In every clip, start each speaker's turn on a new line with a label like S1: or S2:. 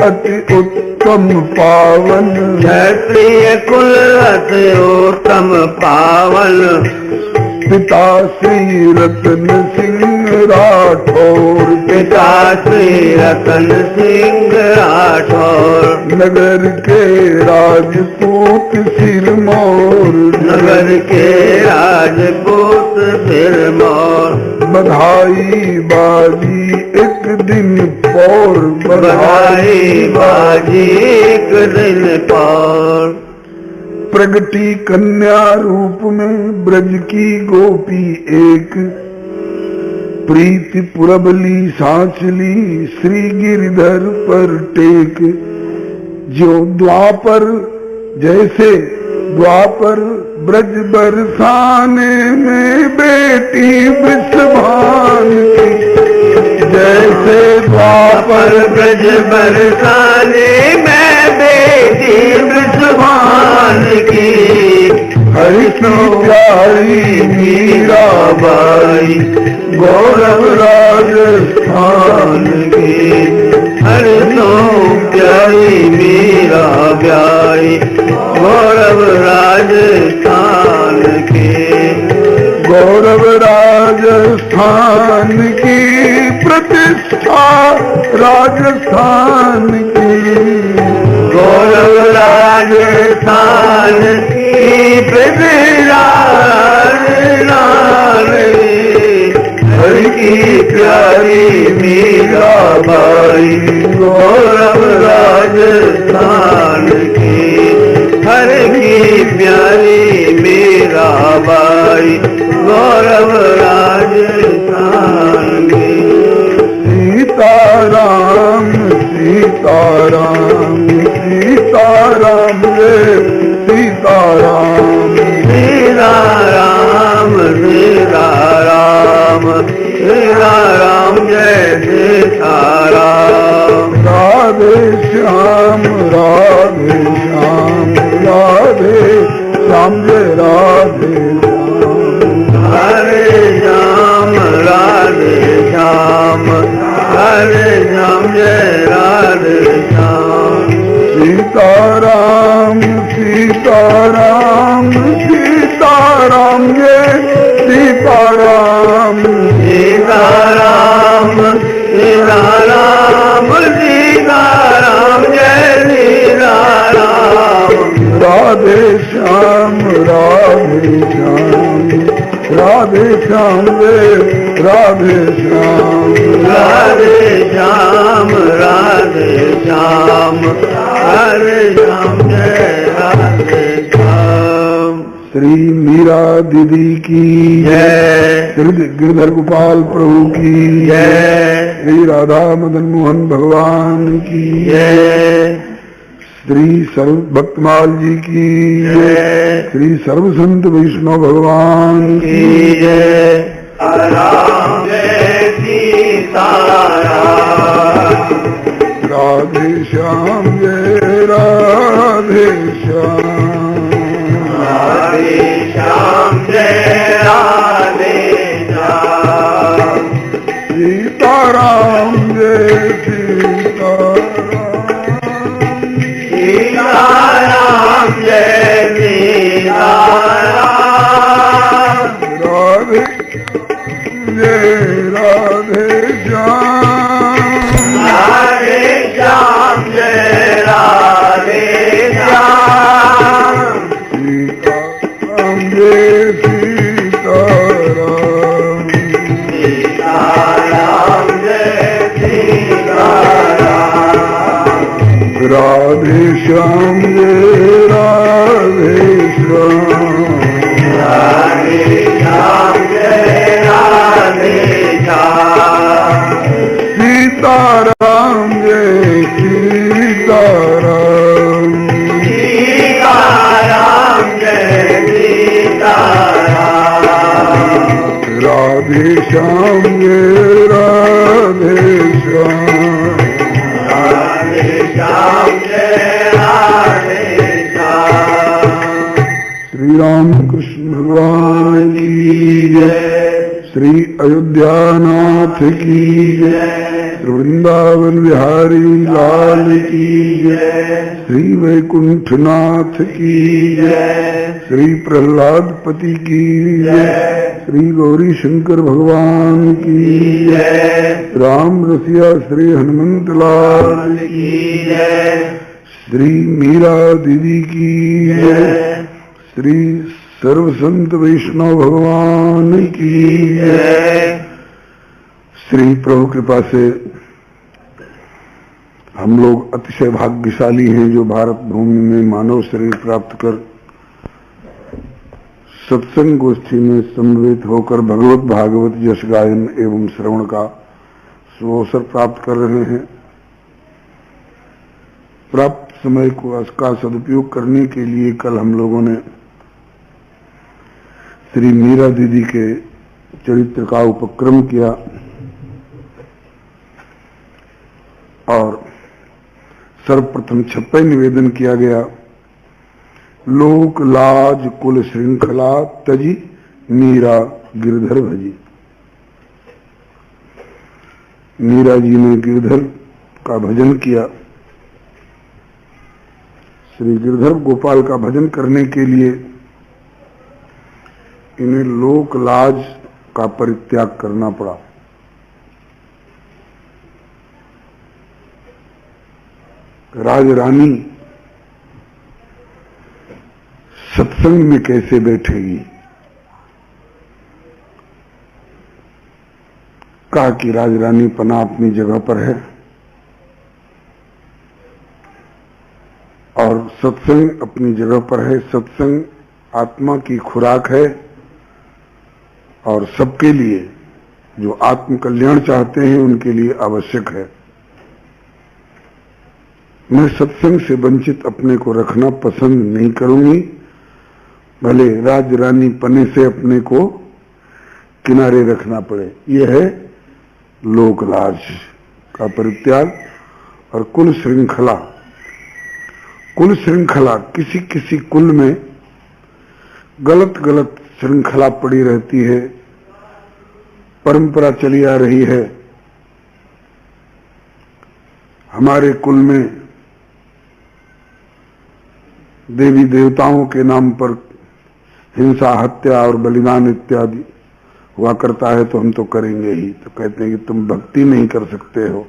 S1: अति उत्तम पावन
S2: क्षत्रिय कुल अति उत्तम पावन
S1: पिता श्री रतन सिंह राठौर
S2: पिता श्री रतन सिंह राठौर
S1: नगर के राजपूत सिरमौर
S2: नगर के राजपूत सिरमौर
S1: बधाई बाजी एक दिन पौर
S2: बधाई बाजी एक दिन पौर
S1: प्रगति कन्या रूप में ब्रज की गोपी एक प्रीति पुरबली सांचली श्री गिरधर पर टेक जो द्वापर जैसे द्वापर ब्रज बरसाने में बेटी विषभान की
S2: जैसे द्वापर ब्रज बरसाने में बेटी विषभान की
S1: हरि प्यारी मीराबाई गौरव राजस्थान
S2: की हरि प्यारी मीराबाई गौरव राजस्थान की
S1: गौरव राजस्थान की प्रतिष्ठा राजस्थान की
S2: गौरव राजस्थान की प्रतिष्ठा हरि की प्यारी मीराबाई गौरव राजस्थान की हरि की प्यारी मीराबाई गौरव राजस्थान की
S1: सीताराम सीताराम सीताराम रे सीताराम
S2: सीताराम सीताराम सीताराम जय सीताराम
S1: राधे श्याम राधे श्याम राधे श्याम जय राधे
S2: हरे श्याम राधे श्याम हरे श्याम जय राधे श्याम
S1: सीताराम सीताराम सीताराम जय सीताराम
S2: सीताराम सीताराम सीताराम जय सीताराम
S1: राधे श्याम राधे श्याम राधे श्याम रे राधे श्याम
S2: राधे श्याम राधे श्याम हरे श्याम जय राधे श्याम
S1: श्री मीरा दीदी की
S2: जय
S1: श्री गिरधर गोपाल प्रभु की
S2: जय
S1: श्री राधा मदन मोहन भगवान की
S2: जय
S1: श्री सर्व भक्तमाल जी की
S2: जय
S1: श्री सर्व संत वैष्णव भगवान की
S2: जय राम जय सीताराम
S1: राधे श्याम जय राधे श्याम
S2: राधे श्याम जय राधे श्याम
S1: सीताराम जय सीताराम
S2: सीताराम जय सीताराम
S1: राधे जय राधे श्याम
S2: राधे श्याम जय राधे श्याम
S1: सीताराम जय सीताराम
S2: सीताराम जय सीताराम
S1: राधे श्याम जय राधे श्याम
S2: राधे श्याम जय राधे
S1: राधे श्याम जय राधे श्याम।
S2: राधे श्याम जय राधे श्याम।
S1: श्री राम कृष्ण भगवान की जय। श्री अयोध्यानाथ की जय। श्री वृंदावन बिहारी लाल की जय। श्री वैकुंठनाथ की जय। श्री प्रहलाद पति की जय। श्री गौरी शंकर भगवान की जय। राम रसिया श्री हनुमंत लाल
S2: की जय।
S1: श्री मीरा दीदी की जय। श्री सर्व संत वैष्णव भगवान की जय। श्री प्रभु कृपा से हम लोग अतिशय भाग्यशाली हैं जो भारत भूमि में मानव शरीर प्राप्त कर सत्संग गोष्ठी में सम्मिलित होकर भगवत भागवत यश गायन एवं श्रवण का सुअवसर प्राप्त कर रहे हैं। प्राप्त समय को इसका सदुपयोग करने के लिए कल हम लोगों ने श्री मीरा दीदी के चरित्र का उपक्रम किया और सर्वप्रथम 56 निवेदन किया गया। लोक लाज कुल श्रृंखला तजी मीरा गिरधर भजी। मीरा जी ने गिरधर का भजन किया। श्री गिरधर गोपाल का भजन करने के लिए इन्हें लोक लाज का परित्याग करना पड़ा। राज रानी सत्संग में कैसे बैठेगी? कहा कि राज रानी पना अपनी जगह पर है और सत्संग अपनी जगह पर है। सत्संग आत्मा की खुराक है और सबके लिए जो आत्म कल्याण चाहते हैं उनके लिए आवश्यक है। मैं सत्संग से वंचित अपने को रखना पसंद नहीं करूंगी, भले राज रानी पने से अपने को किनारे रखना पड़े। यह है लोकलाज का परित्याग। और कुल श्रृंखला, कुल श्रृंखला किसी किसी कुल में गलत गलत श्रृंखला पड़ी रहती है, परंपरा चली आ रही है। हमारे कुल में देवी देवताओं के नाम पर हिंसा, हत्या और बलिदान इत्यादि हुआ करता है तो हम तो करेंगे ही। तो कहते हैं कि तुम भक्ति नहीं कर सकते हो।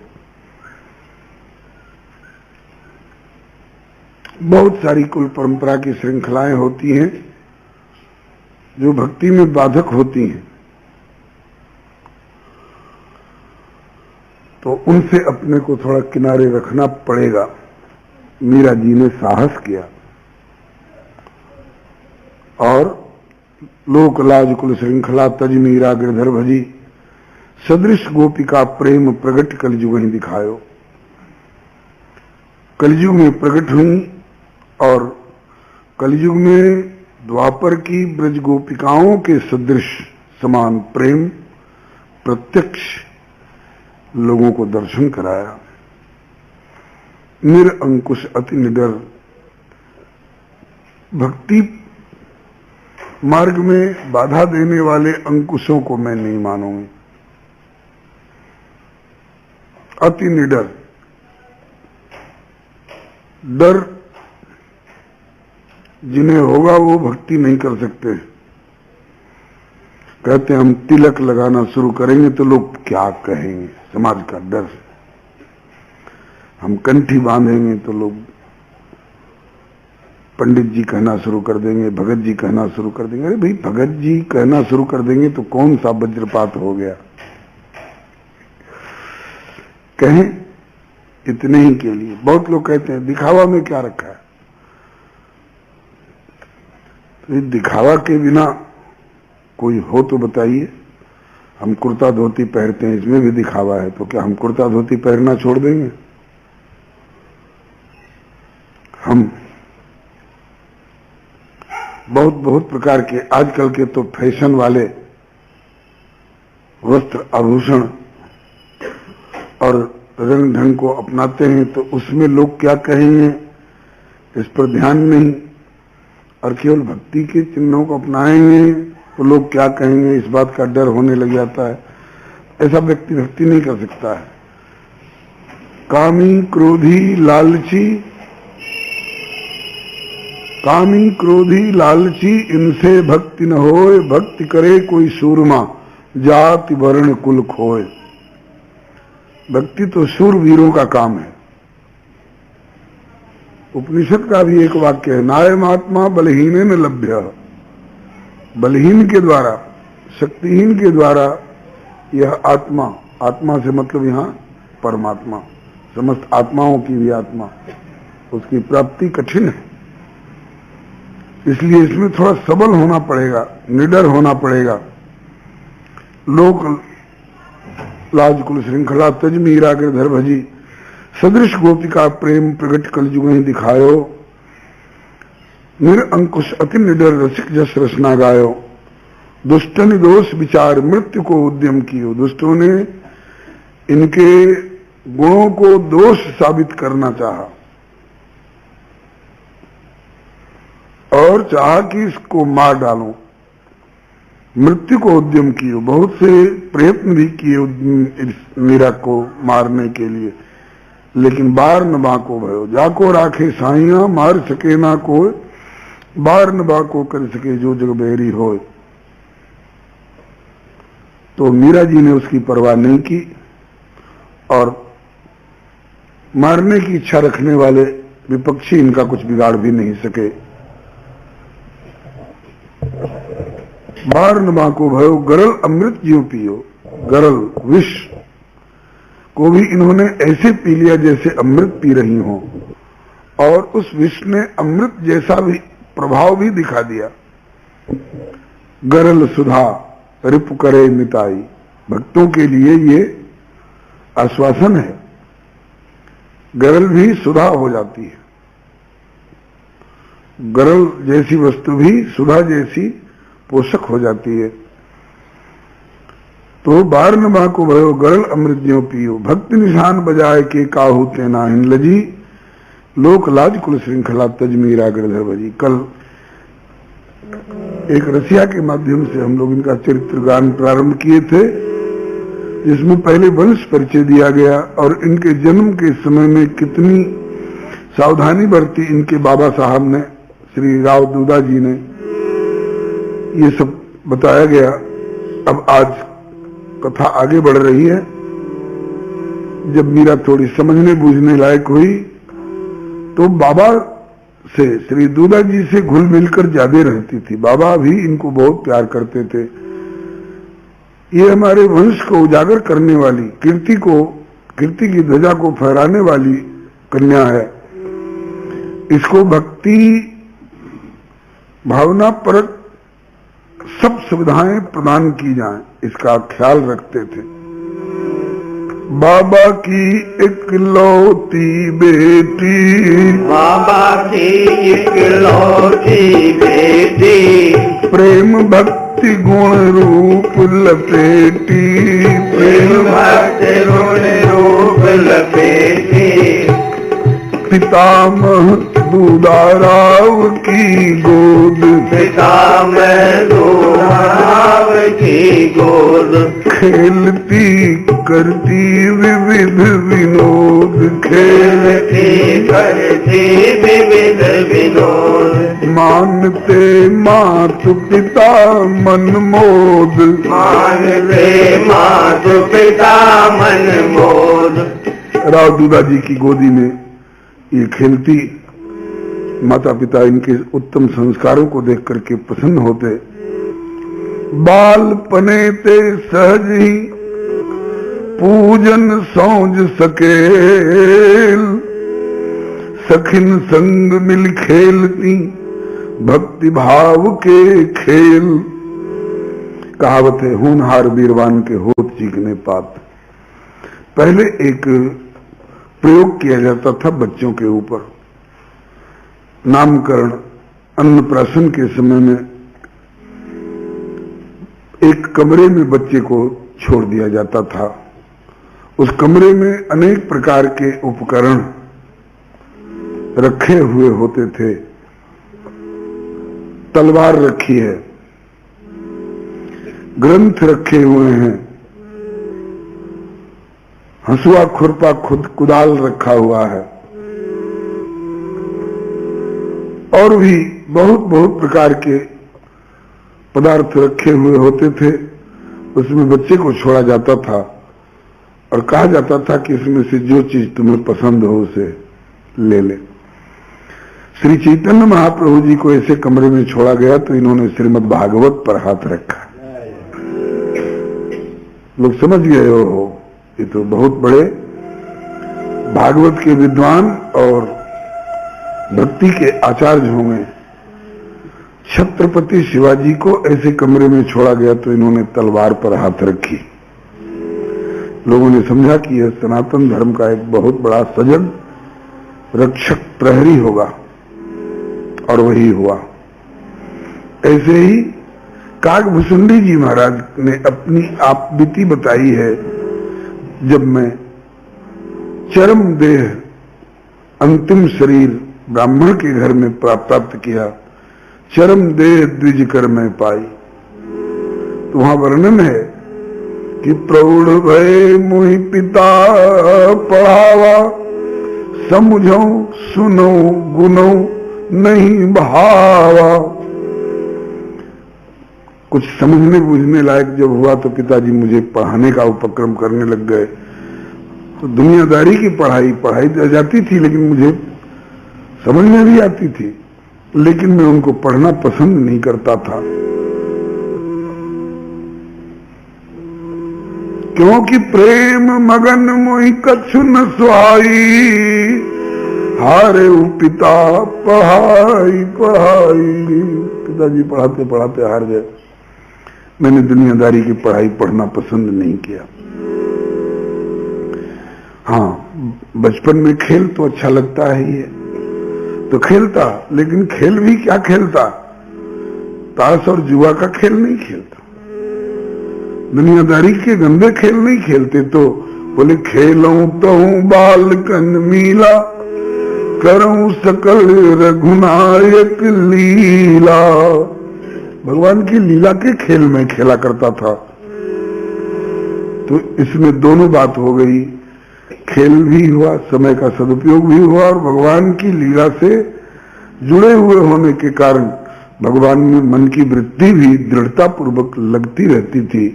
S1: बहुत सारी कुल परंपरा की श्रृंखलाएं होती हैं जो भक्ति में बाधक होती हैं, तो उनसे अपने को थोड़ा किनारे रखना पड़ेगा। मीरा जी ने साहस किया और लोक लाज कुल श्रृंखला तज मीरा गिरधर भजी। सदृश गोपिका प्रेम प्रगट कलयुग ही दिखायो। कलयुग में प्रकट हुई और कलयुग में द्वापर की ब्रज गोपिकाओं के सदृश समान प्रेम प्रत्यक्ष लोगों को दर्शन कराया। निरअंकुश अति निडर। भक्ति मार्ग में बाधा देने वाले अंकुशों को मैं नहीं मानूंगी। अति निडर, डर जिन्हें होगा वो भक्ति नहीं कर सकते। कहते हम तिलक लगाना शुरू करेंगे तो लोग क्या कहेंगे, समाज का डर। हम कंठी बांधेंगे तो लोग पंडित जी कहना शुरू कर देंगे, भगत जी कहना शुरू कर देंगे। अरे भाई, भगत जी कहना शुरू कर देंगे तो कौन सा वज्रपात हो गया। कहें इतने ही के लिए। बहुत लोग कहते हैं दिखावा में क्या रखा है। तो दिखावा के बिना कोई हो तो बताइए। हम कुर्ता धोती पहनते हैं, इसमें भी दिखावा है, तो क्या हम कुर्ता धोती पहनना छोड़ देंगे? हम बहुत बहुत प्रकार के आजकल के तो फैशन वाले वस्त्र आभूषण और रंग ढंग को अपनाते हैं तो उसमें लोग क्या कहेंगे इस पर ध्यान नहीं, और केवल भक्ति के चिन्हों को अपनाएंगे तो लोग क्या कहेंगे इस बात का डर होने लग जाता है। ऐसा व्यक्ति भक्ति नहीं कर सकता है। कामी क्रोधी लालची इनसे भक्ति न होए, भक्ति करे कोई सूरमा जाति वर्ण कुल खोए। भक्ति तो शूरवीरों का काम है। उपनिषद का भी एक वाक्य है, नायम आत्मा बलहीन न लभ्य। बलहीन के द्वारा, शक्तिहीन के द्वारा यह आत्मा, आत्मा से मतलब यहाँ परमात्मा, समस्त आत्माओं की भी आत्मा, उसकी प्राप्ति कठिन है। इसलिए इसमें थोड़ा सबल होना पड़ेगा, निडर होना पड़ेगा। लोक लाज कुल श्रृंखला तज मीरा गिरधर भजी, सदृश गोपिका प्रेम प्रगट कलयुग ही दिखायो। निरअंकुश अति निडर रसिक जस रसना गायो। दुष्ट दोष विचार मृत्यु को उद्यम कियो। दुष्टों ने इनके गुणों को दोष साबित करना चाहा और चाहा कि इसको मार डालो। मृत्यु को उद्यम किए, बहुत से प्रयत्न भी किए इस मीरा को मारने के लिए, लेकिन बार न बाको भयो। जाको राखे साइया मार सके ना कोई, बार न बाको कर सके जो जग बेरी होए। तो मीरा जी ने उसकी परवाह नहीं की और मारने की इच्छा रखने वाले विपक्षी इनका कुछ बिगाड़ भी नहीं सके। बार न बाको भयो गरल अमृत ज्यों पियो। गरल विष को भी इन्होंने ऐसे पी लिया जैसे अमृत पी रही हो, और उस विष ने अमृत जैसा भी प्रभाव भी दिखा दिया। गरल सुधा रिपु करे मिताई। भक्तों के लिए ये आश्वासन है, गरल भी सुधा हो जाती है। गरल जैसी वस्तु भी सुधा जैसी पोषक हो जाती है। तो बार न बाको भयो गरल अमृत ज्यों पियो। भक्ति निशान बजाए के काहू तेना हिन लजी, लोक लाज कुल श्रृंखला तज मीरा गिरधर भजी। कल एक रसिया के माध्यम से हम लोग इनका चरित्र गान प्रारंभ किए थे, जिसमें पहले वंश परिचय दिया गया और इनके जन्म के समय में कितनी सावधानी बरती इनके बाबा साहब ने, श्री राव दूदा जी ने, ये सब बताया गया। अब आज कथा आगे बढ़ रही है। जब मीरा थोड़ी समझने बूझने लायक हुई तो बाबा से, श्री दूदा जी से घुल मिलकर ज्यादा रहती थी। बाबा भी इनको बहुत प्यार करते थे। ये हमारे वंश को उजागर करने वाली, कीर्ति की ध्वजा को फहराने वाली कन्या है। इसको भक्ति भावना परक सब सुविधाएं प्रदान की जाएं, इसका ख्याल रखते थे। बाबा की इकलौती बेटी,
S2: बाबा की इकलौती बेटी,
S1: प्रेम भक्ति गुण रूप लपेटी।
S2: प्रेम भक्ति गुण रूप लपेटी,
S1: पितामह दूधाराव की गोद,
S2: पितामह दूधाराव की गोद।
S1: खेलती करती विविध विनोद,
S2: खेलती करती विविध विनोद।
S1: मानते मातु पिता मन मोद,
S2: मानते मातु पिता मन मोद।
S1: राव दूदा जी की गोदी में ये खेलती। माता पिता इनके उत्तम संस्कारों को देख करके प्रसन्न होते। बाल पने ते सहज ही पूजन सौज सकेल, सखिन संग मिल खेलती भक्ति भाव के खेल। कहावत है, होनहार वीरवान के होत चीखने पात। पहले एक प्रयोग किया जाता था बच्चों के ऊपर। नामकरण, अन्नप्राशन के समय में एक कमरे में बच्चे को छोड़ दिया जाता था। उस कमरे में अनेक प्रकार के उपकरण रखे हुए होते थे। तलवार रखी है, ग्रंथ रखे हुए हैं, हंसुआ खुरपा खुद कुदाल रखा हुआ है, और भी बहुत बहुत प्रकार के पदार्थ रखे हुए होते थे। उसमें बच्चे को छोड़ा जाता था और कहा जाता था कि इसमें से जो चीज तुम्हें पसंद हो उसे ले ले। श्री चैतन्य महाप्रभु जी को ऐसे कमरे में छोड़ा गया तो इन्होंने श्रीमद् भागवत पर हाथ रखा। लोग समझ गए हो ये तो बहुत बड़े भागवत के विद्वान और भक्ति के आचार्य होंगे। छत्रपति शिवाजी को ऐसे कमरे में छोड़ा गया तो इन्होंने तलवार पर हाथ रखी। लोगों ने समझा कि यह सनातन धर्म का एक बहुत बड़ा सजग रक्षक प्रहरी होगा, और वही हुआ। ऐसे ही काकभूषुंडी जी महाराज ने अपनी आप बीती बताई है। जब मैं चरम देह अंतिम शरीर ब्राह्मण के घर में प्राप्त किया, चरम देह द्विज कर मैं पाई, तो वहां वर्णन है कि प्रौढ़ भय मुहि पिता पढ़ावा, समझो सुनो गुनो नहीं भावा। कुछ समझने बूझने लायक जब हुआ तो पिताजी मुझे पढ़ाने का उपक्रम करने लग गए। तो दुनियादारी की पढ़ाई तो जाती थी, लेकिन मुझे समझ में भी आती थी, लेकिन मैं उनको पढ़ना पसंद नहीं करता था, क्योंकि प्रेम मगन मोहि कछु न सुहाई, हारे पिता पढ़ाई पढ़ाई। पिताजी पढ़ाते पढ़ाते हार गए। मैंने दुनियादारी की पढ़ाई पढ़ना पसंद नहीं किया। हाँ, बचपन में खेल तो अच्छा लगता है ही है, तो खेलता, लेकिन खेल भी क्या खेलता, ताश और जुआ का खेल नहीं खेलता, दुनियादारी के गंदे खेल नहीं खेलते। तो बोले खेलूं तो बाल कन मीला, करूं सकल रघुनायक लीला। भगवान की लीला के खेल में खेला करता था। तो इसमें दोनों बात हो गई, खेल भी हुआ, समय का सदुपयोग भी हुआ, और भगवान की लीला से जुड़े हुए होने के कारण भगवान में मन की वृत्ति भी दृढ़ता पूर्वक लगती रहती थी।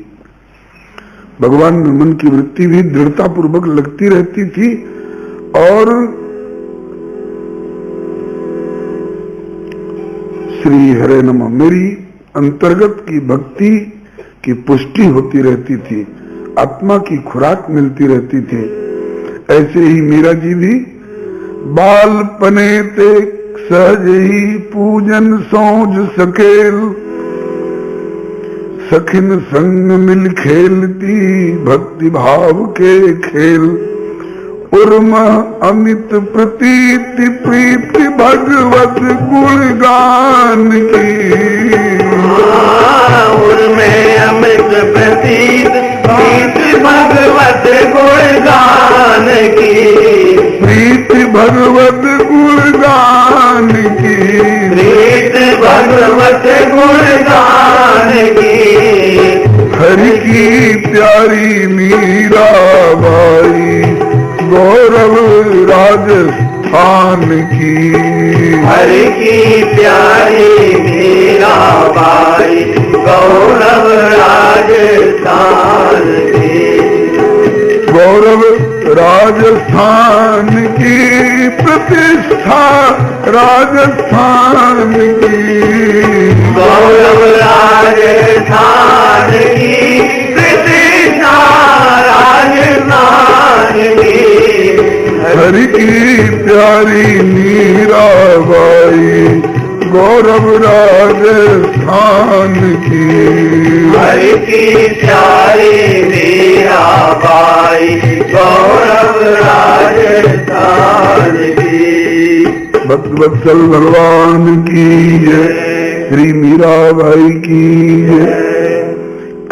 S1: भगवान में मन की वृत्ति भी दृढ़ता पूर्वक लगती रहती थी। और श्री हरे नमः मेरी अंतर्गत की भक्ति की पुष्टि होती रहती थी, आत्मा की खुराक मिलती रहती थी। ऐसे ही मीरा जी भी बाल पने ते सहज ही पूजन सोज सकेल, सखिन संग मिल खेलती भक्ति भाव के खेल। उर्म अमित प्रतीति प्रीति भगवत गुणगान की,
S2: उर्मे अमित प्रतीति प्रीति भगवत गुणगान की,
S1: प्रीति भगवत गुणगान की,
S2: प्रीति भगवत गुणगान की।
S1: हरि की प्यारी मीरा बाई गौरव राजस्थान की,
S2: हरि की प्यारी मीरा बाई गौरव राजस्थान की,
S1: गौरव राजस्थान की, प्रतिष्ठा राजस्थान की,
S2: गौरव राजस्थान की, प्रतिष्ठा राजस्थान की।
S1: हरि की प्यारी मीराबाई गौरव राजस्थान की,
S2: हरि की प्यारी मीराबाई गौरव राजस्थान की।
S1: भक्तवत्सल भगवान की जय, श्री मीराबाई की जय।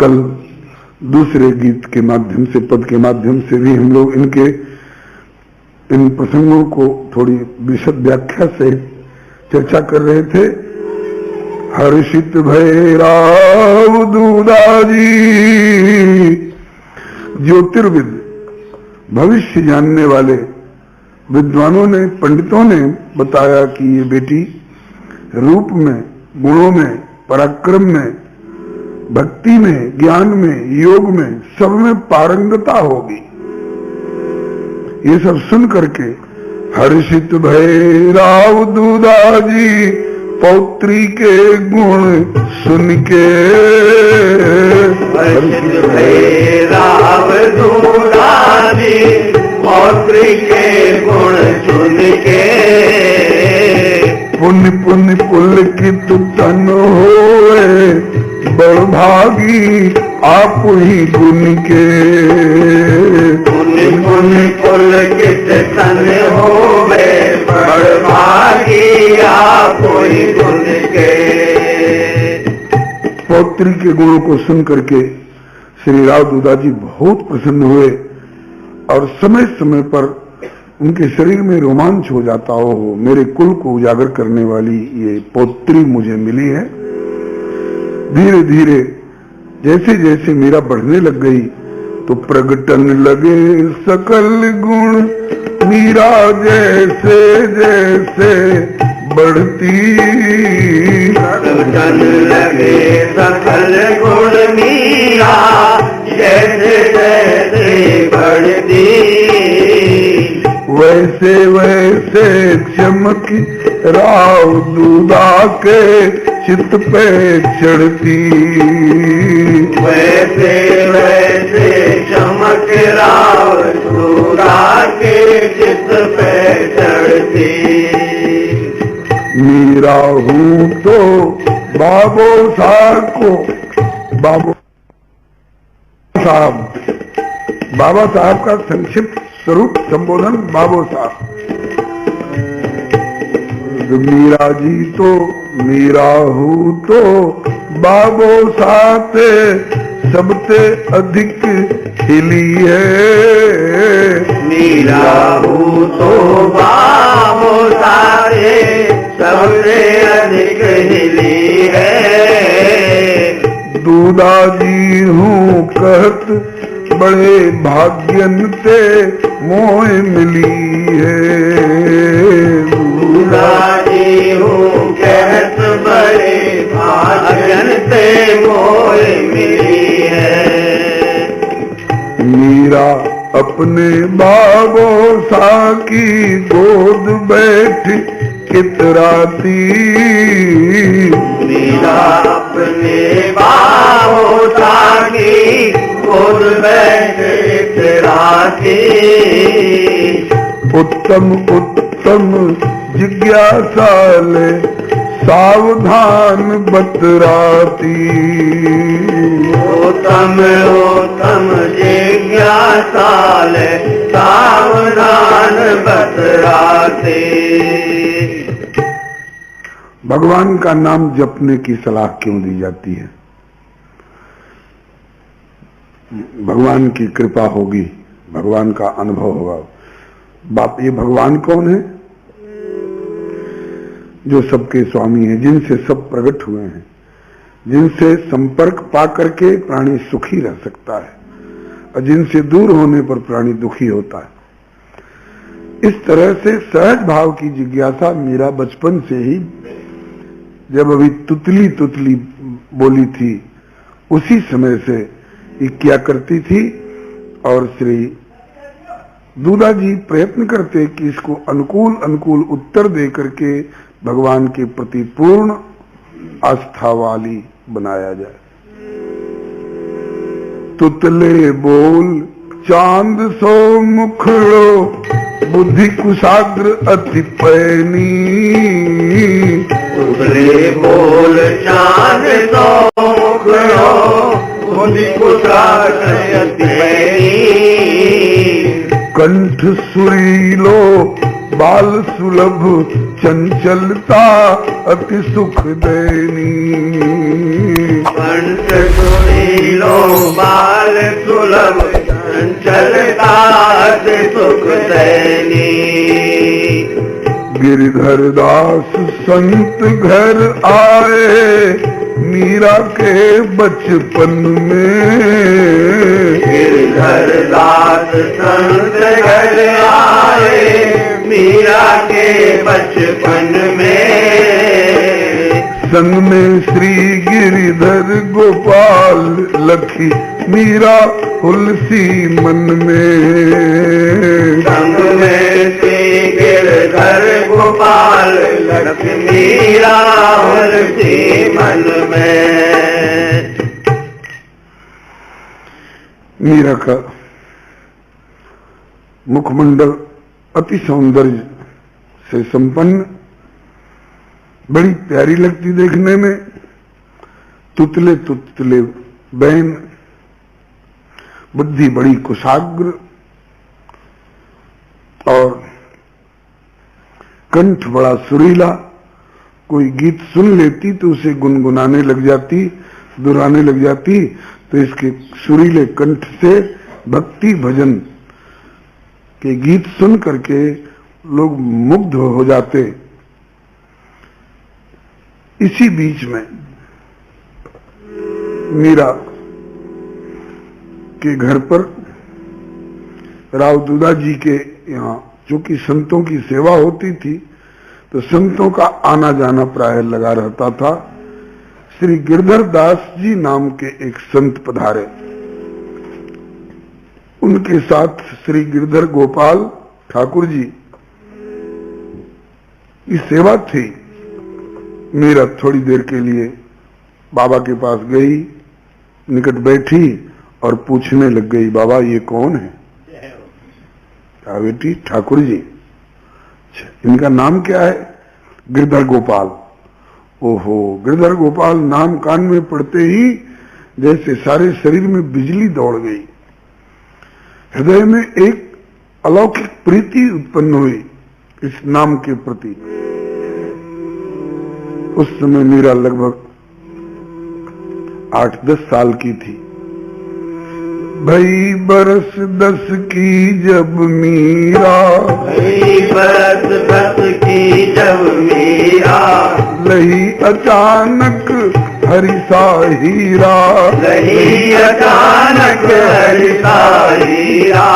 S1: कल दूसरे गीत के माध्यम से, पद के माध्यम से भी हम लोग इन प्रसंगों को थोड़ी विशद व्याख्या से चर्चा कर रहे थे। हर्षित भय राव दूदाजी, ज्योतिर्विद, भविष्य जानने वाले विद्वानों ने, पंडितों ने बताया कि ये बेटी रूप में, गुणों में, पराक्रम में, भक्ति में, ज्ञान में, योग में, सब में पारंगता होगी। ये सब सुन करके हर्षित भय राव दूदाजी, पौत्री के गुण सुन के।
S2: हर्षित भय राव दूदाजी, पौत्री के गुण सुन के।
S1: पुण्य पुण्य पुलकित तन होए, बड़ भागी आप ही गुण के।
S2: पुण्य पुण्य पुलकित तन होए, बड़ भागी आप ही गुण के।
S1: पौत्री के गुणों को सुन करके श्री राव दूदाजी बहुत प्रसन्न हुए और समय समय पर उनके शरीर में रोमांच हो जाता हो, मेरे कुल को उजागर करने वाली ये पौत्री मुझे मिली है। धीरे धीरे जैसे जैसे मीरा बढ़ने लग गई तो प्रगटन लगे सकल गुण, मीरा जैसे जैसे बढ़ती।
S2: प्रगटन लगे सकल गुण, मीरा जैसे जैसे बढ़ती।
S1: वैसे वैसे चमक राव दूदा के चित पे चढ़ती।
S2: वैसे वैसे चमक राव दूदा के चित पे चढ़ती।
S1: मीरा हूँ तो बाबो साहब को, बाबा साहब का संक्षिप्त स्वरूप संबोधन बाबो साहब। मीरा जी तो मीरा हूँ तो बाबो साथे सबसे अधिक खिली है।
S2: मीरा हूँ तो बाबो साथे सबसे अधिक खिली है।
S1: दूदाजी हूँ कहत बड़े भाग्यन ते मोह मिली है।
S2: दूदाजी हूँ कहत बड़े भाग्यन ते मोह मिली है।
S1: मीरा अपने बाबो सा की गोद बैठ कितराती।
S2: मीरा अपने बाबो सा की गोद बैठ कितराती।
S1: उत्तम उत्तम जिज्ञासा ले सावधान बतराती।
S2: उत्तम उत्तम जिज्ञासा ले सावधान बतराती।
S1: भगवान का नाम जपने की सलाह क्यों दी जाती है? भगवान की कृपा होगी, भगवान का अनुभव होगा। बाप, ये भगवान कौन है? जो सबके स्वामी हैं, जिनसे सब प्रकट हुए हैं, जिनसे संपर्क पा करके प्राणी सुखी रह सकता है और जिनसे दूर होने पर प्राणी दुखी होता है। इस तरह से सहज भाव की जिज्ञासा मीरा बचपन से ही, जब अभी तुतली तुतली बोली थी, उसी समय से ये क्या करती थी। और श्री दूदा जी प्रयत्न करते कि इसको अनुकूल अनुकूल उत्तर दे करके भगवान के प्रति पूर्ण आस्था वाली बनाया जाए। तुतले बोल चांद सो मुखड़ो, बुद्धि कुशाग्र अति पैनी।
S2: तुतले बोल चांद सो मुखड़ो, बुद्धि कुशाग्र अति पैनी।
S1: कंठ सुरीलो बाल सुलभ चंचलता अति सुख देनी।
S2: कंठ सुरीलो बाल सुलभ चंचलता सुख दैनी।
S1: गिरधर दास संत घर आए मीरा के बचपन में।
S2: गिरधर दास संत घर आए मीरा के बचपन में।
S1: संग में श्री गिरधर गोपाल लखी मीरा तुलसी मन में।
S2: संग में श्री गिरधर गोपाल लखी मीरा तुलसी मन में।
S1: मीरा का मुखमंडल अति सौंदर्य से संपन्न, बड़ी प्यारी लगती देखने में। तुतले तुतले बैन, बुद्धि बड़ी कुशाग्र और कंठ बड़ा सुरीला। कोई गीत सुन लेती तो उसे गुनगुनाने लग जाती, दुहराने लग जाती। तो इसके सुरीले कंठ से भक्ति भजन के गीत सुन करके लोग मुग्ध हो जाते। इसी बीच में मीरा के घर पर राव दुदा जी के यहाँ चूंकि संतों की सेवा होती थी तो संतों का आना जाना प्राय लगा रहता था। श्री गिरधर दास जी नाम के एक संत पधारे, उनके साथ श्री गिरधर गोपाल ठाकुर जी की सेवा थी। मीरा थोड़ी देर के लिए बाबा के पास गई, निकट बैठी और पूछने लग गई, बाबा ये कौन है? कहा बेटी ठाकुर जी। इनका नाम क्या है? गिरधर गोपाल। ओहो, गिरधर गोपाल नाम कान में पड़ते ही जैसे सारे शरीर में बिजली दौड़ गई। हृदय में एक अलौकिक प्रीति उत्पन्न हुई इस नाम के प्रति। उस समय मीरा लगभग 8-10 साल की थी। भई बरस 10 की जब मीरा,
S2: भई बरस 10 की जब मीरा,
S1: लही अचानक हरिसा हीरा,
S2: लही अचानक हरिसा हीरा।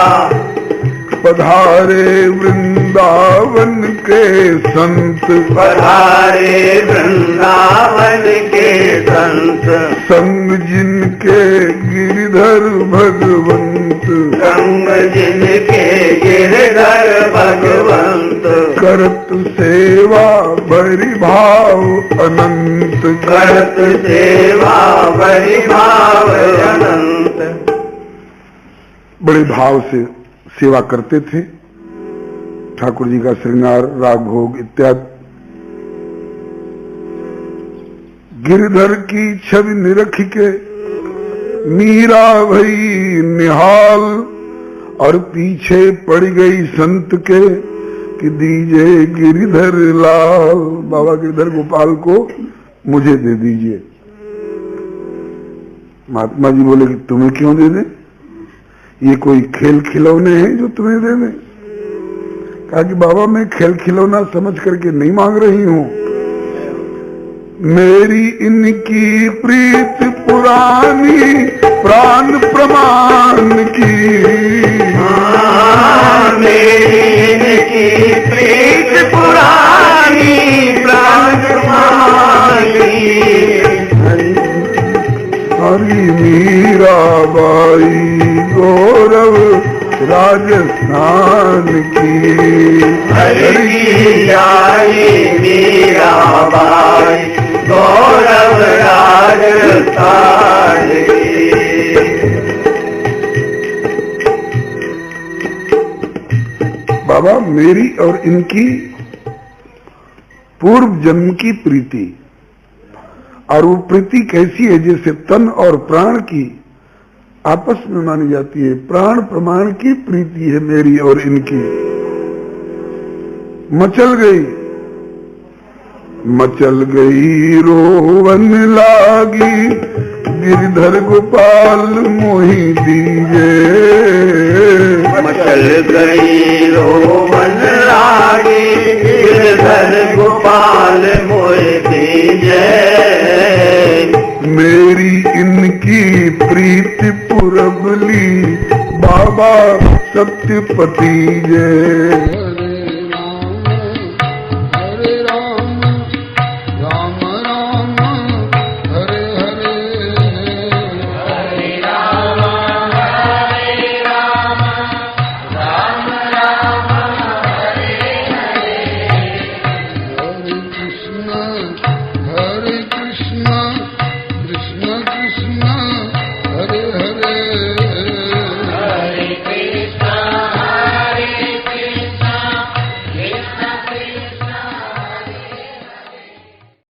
S1: पधारे वृंदावन के संत,
S2: पधारे वृंदावन के संत,
S1: संग जिनके गिरधर भगवंत,
S2: संग जिनके गिरधर भगवंत।
S1: करत सेवा भरि भाव अनंत,
S2: करत सेवा भरि भाव अनंत।
S1: बड़े भाव से सेवा करते थे। ठाकुर जी का श्रृंगार, राग भोग इत्यादि। गिरधर की छवि निरख के मीरा भई निहाल, और पीछे पड़ गई संत के कि दीजे गिरधर लाल। बाबा गिरधर गोपाल को मुझे दे दीजिए। महात्मा जी बोले कि तुम्हें क्यों दे दें, ये कोई खेल खिलौने हैं जो तुम्हें दे दें? कहा कि बाबा मैं खेल खिलौना समझ करके नहीं मांग रही हूं, मेरी इनकी प्रीत पुरानी प्राण प्रमाण की।
S2: मेरी इनकी प्रीत पुरानी प्राण प्रमाण की।
S1: हरी मीरा बाई गौरव राजस्थान की।
S2: हरी जाई मीरा बाई गौरव राजस्थान की।
S1: बाबा मेरी और इनकी पूर्व जन्म की प्रीति, और वो प्रीति कैसी है जैसे तन और प्राण की आपस में मानी जाती है। प्राण प्रमाण की प्रीति है मेरी और इनकी। मचल गई मचल गई रोवन लागी, गिरधर गोपाल मोहि दीजे।
S2: मचल गई रोवन लागी, गिरधर गोपाल मोहि दीजे।
S1: मेरी इनकी प्रीति पुरबली, बाबा सत्यपति जय।